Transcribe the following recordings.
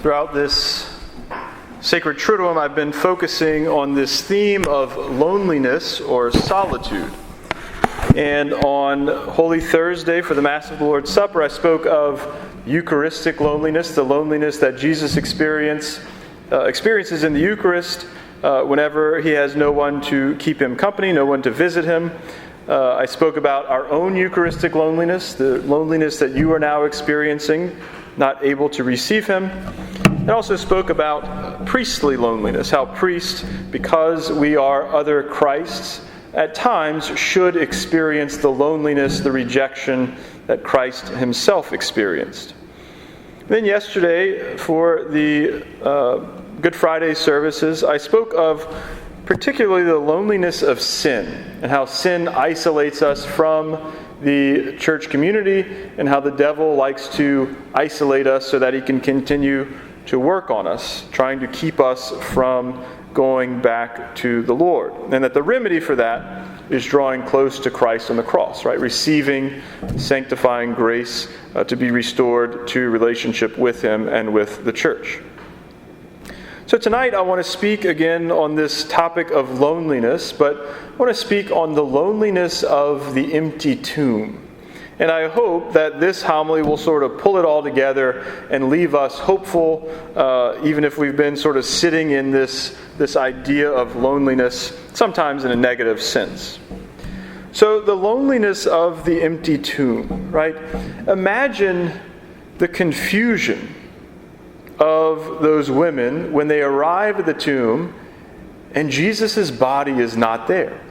Throughout this sacred Triduum, I've been focusing on this theme of loneliness or solitude. And on Holy Thursday for the Mass of the Lord's Supper, I spoke of Eucharistic loneliness, the loneliness that Jesus experiences in the Eucharist whenever he has no one to keep him company, no one to visit him. I spoke about our own Eucharistic loneliness, the loneliness that you are now experiencing, not able to receive him. I also spoke about priestly loneliness, how priests, because we are other Christs, at times should experience the loneliness, the rejection that Christ himself experienced. Then yesterday, for the Good Friday services, I spoke of particularly the loneliness of sin and how sin isolates us from the church community and how the devil likes to isolate us so that he can continue to work on us, trying to keep us from going back to the Lord. And that the remedy for that is drawing close to Christ on the cross, right? Receiving sanctifying grace to be restored to relationship with him and with the church. So tonight I want to speak again on this topic of loneliness, but I want to speak on the loneliness of the empty tomb. And I hope that this homily will sort of pull it all together and leave us hopeful, even if we've been sort of sitting in this idea of loneliness, sometimes in a negative sense. So the loneliness of the empty tomb, right? Imagine the confusion of those women when they arrive at the tomb and Jesus' body is not there.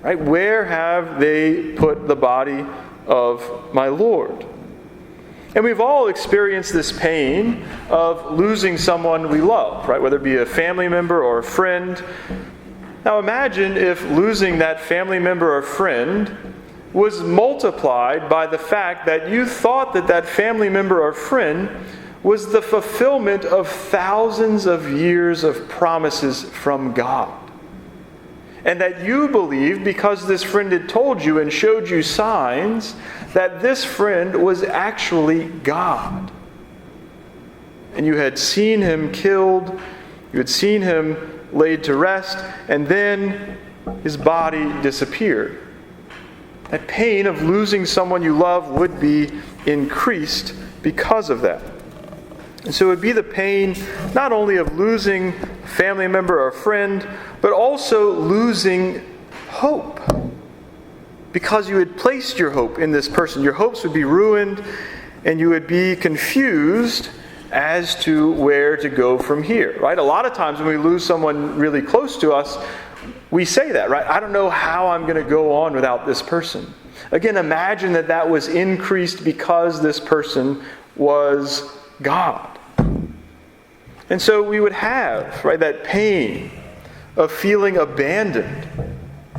Right? Where have they put the body of my Lord? And we've all experienced this pain of losing someone we love, right? Whether it be a family member or a friend. Now imagine if losing that family member or friend was multiplied by the fact that you thought that that family member or friend was the fulfillment of thousands of years of promises from God. And that you believed, because this friend had told you and showed you signs, that this friend was actually God. And you had seen him killed, you had seen him laid to rest, and then his body disappeared. That pain of losing someone you love would be increased because of that. And so it would be the pain not only of losing a family member or a friend, but also losing hope. Because you had placed your hope in this person. Your hopes would be ruined, and you would be confused as to where to go from here. Right? A lot of times when we lose someone really close to us, we say that, right? I don't know how I'm going to go on without this person. Again, imagine that was increased because this person was God. And so we would have, right, that pain of feeling abandoned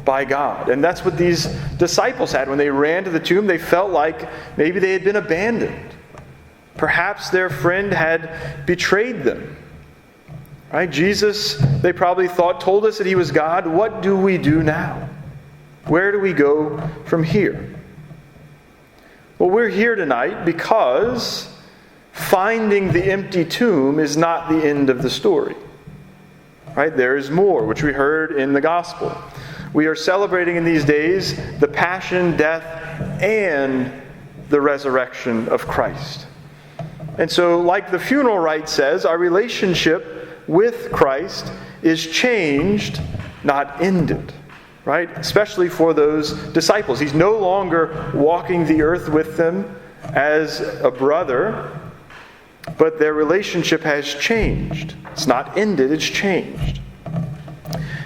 by God. And that's what these disciples had. When they ran to the tomb, they felt like maybe they had been abandoned. Perhaps their friend had betrayed them. Right? Jesus, they probably told us that he was God. What do we do now? Where do we go from here? Well, we're here tonight because finding the empty tomb is not the end of the story. Right? There is more, which we heard in the gospel. We are celebrating in these days the passion, death, and the resurrection of Christ. And so, like the funeral rite says, our relationship with Christ is changed, not ended. Right? Especially for those disciples. He's no longer walking the earth with them as a brother, but their relationship has changed. It's not ended, it's changed.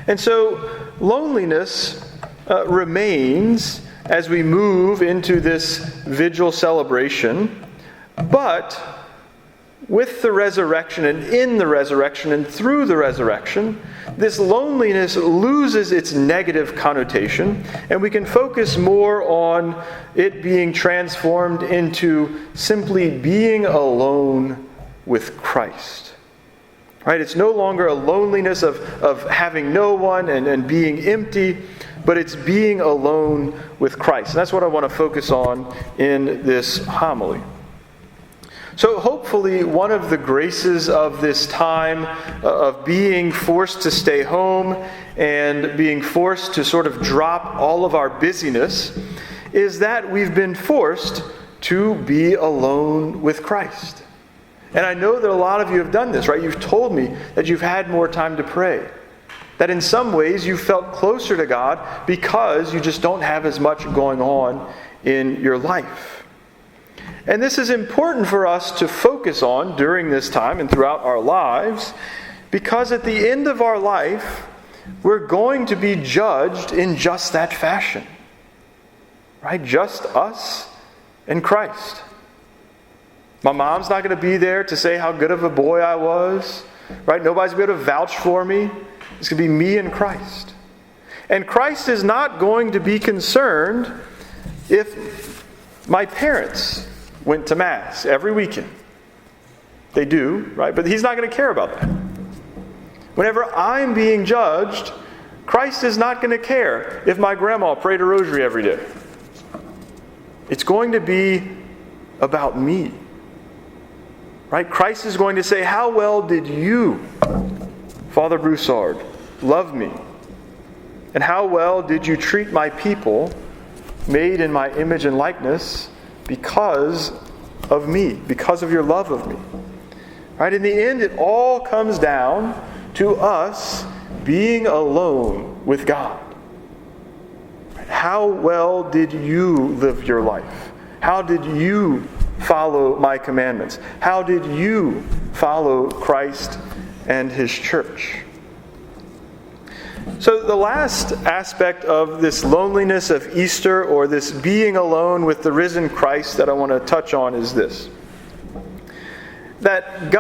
And so loneliness remains as we move into this Vigil celebration, but with the resurrection and in the resurrection and through the resurrection, this loneliness loses its negative connotation, and we can focus more on it being transformed into simply being alone with Christ. Right? It's no longer a loneliness of having no one and being empty, but it's being alone with Christ. And that's what I want to focus on in this homily. So hopefully one of the graces of this time of being forced to stay home and being forced to sort of drop all of our busyness is that we've been forced to be alone with Christ. And I know that a lot of you have done this, right? You've told me that you've had more time to pray. That in some ways you felt closer to God because you just don't have as much going on in your life. And this is important for us to focus on during this time and throughout our lives, because at the end of our life, we're going to be judged in just that fashion. Right? Just us and Christ. My mom's not going to be there to say how good of a boy I was. Right? Nobody's going to be able to vouch for me. It's going to be me and Christ. And Christ is not going to be concerned if my parents went to Mass every weekend. They do, right? But He's not going to care about that. Whenever I'm being judged, Christ is not going to care if my grandma prayed a rosary every day. It's going to be about me. Right? Christ is going to say, how well did you, Father Broussard, love me? And how well did you treat my people, made in my image and likeness, because of me, because of your love of me? Right? In the end, it all comes down to us being alone with God. How well did you live your life? How did you follow my commandments? How did you follow Christ and His church? So the last aspect of this loneliness of Easter, or this being alone with the risen Christ, that I want to touch on is this. That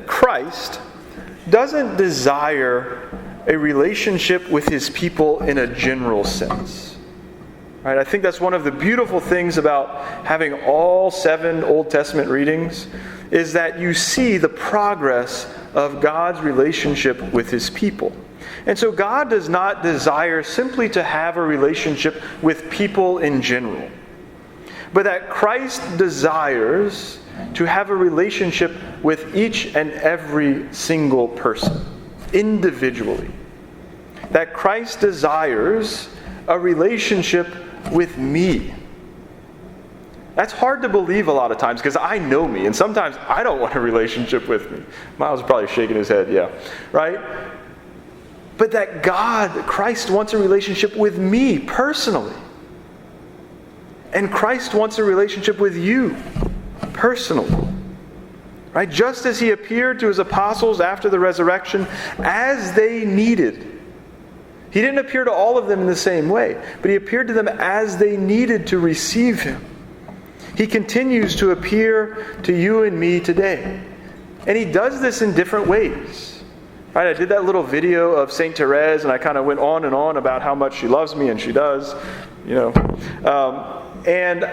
Christ doesn't desire a relationship with His people in a general sense. Right? I think that's one of the beautiful things about having all 7 Old Testament readings, is that you see the progress of God's relationship with His people. And so God does not desire simply to have a relationship with people in general, but that Christ desires to have a relationship with each and every single person, individually. That Christ desires a relationship with me. That's hard to believe a lot of times, because I know me, and sometimes I don't want a relationship with me. Miles is probably shaking his head, yeah. Right? But that Christ wants a relationship with me personally. And Christ wants a relationship with you personally. Right? Just as He appeared to His apostles after the resurrection as they needed. He didn't appear to all of them in the same way, but He appeared to them as they needed to receive Him. He continues to appear to you and me today. And He does this in different ways. Right, I did that little video of St. Therese, and I kind of went on and on about how much she loves me, and she does, and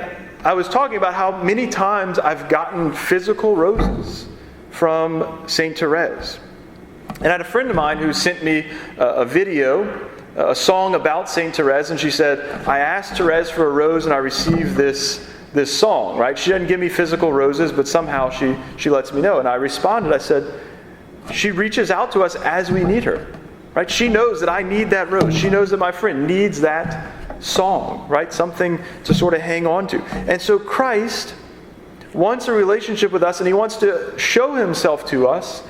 I was talking about how many times I've gotten physical roses from St. Therese. And I had a friend of mine who sent me a video, a song about St. Therese, and she said, I asked Therese for a rose and I received this song, right? She doesn't give me physical roses, but somehow she lets me know. And I responded, I said, she reaches out to us as we need her, right? She knows that I need that rose. She knows that my friend needs that song, right? Something to sort of hang on to. And so Christ wants a relationship with us, and He wants to show Himself to us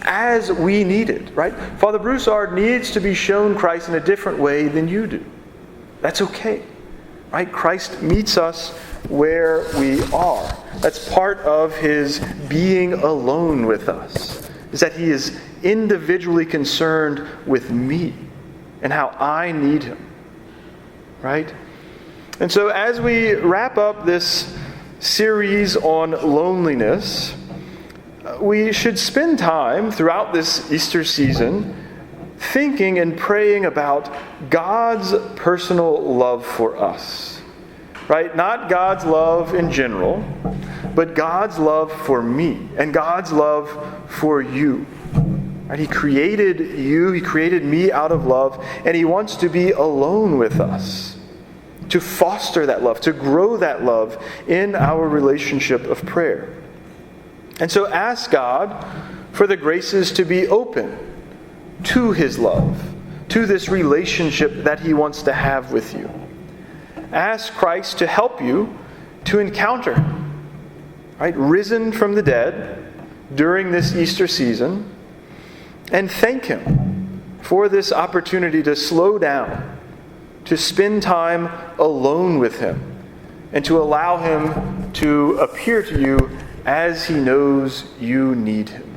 as we need it, right? Father Broussard needs to be shown Christ in a different way than you do. That's okay, right? Christ meets us where we are. That's part of His being alone with us, is that He is individually concerned with me and how I need Him. Right? And so as we wrap up this series on loneliness, we should spend time throughout this Easter season thinking and praying about God's personal love for us. Right? Not God's love in general, but God's love for me and God's love for you. Right? He created you, He created me out of love, and He wants to be alone with us. to foster that love, to grow that love in our relationship of prayer. And so ask God for the graces to be open to His love, to this relationship that He wants to have with you. Ask Christ to help you to encounter Him, right? Risen from the dead during this Easter season, and thank Him for this opportunity to slow down, to spend time alone with Him, and to allow Him to appear to you as He knows you need Him.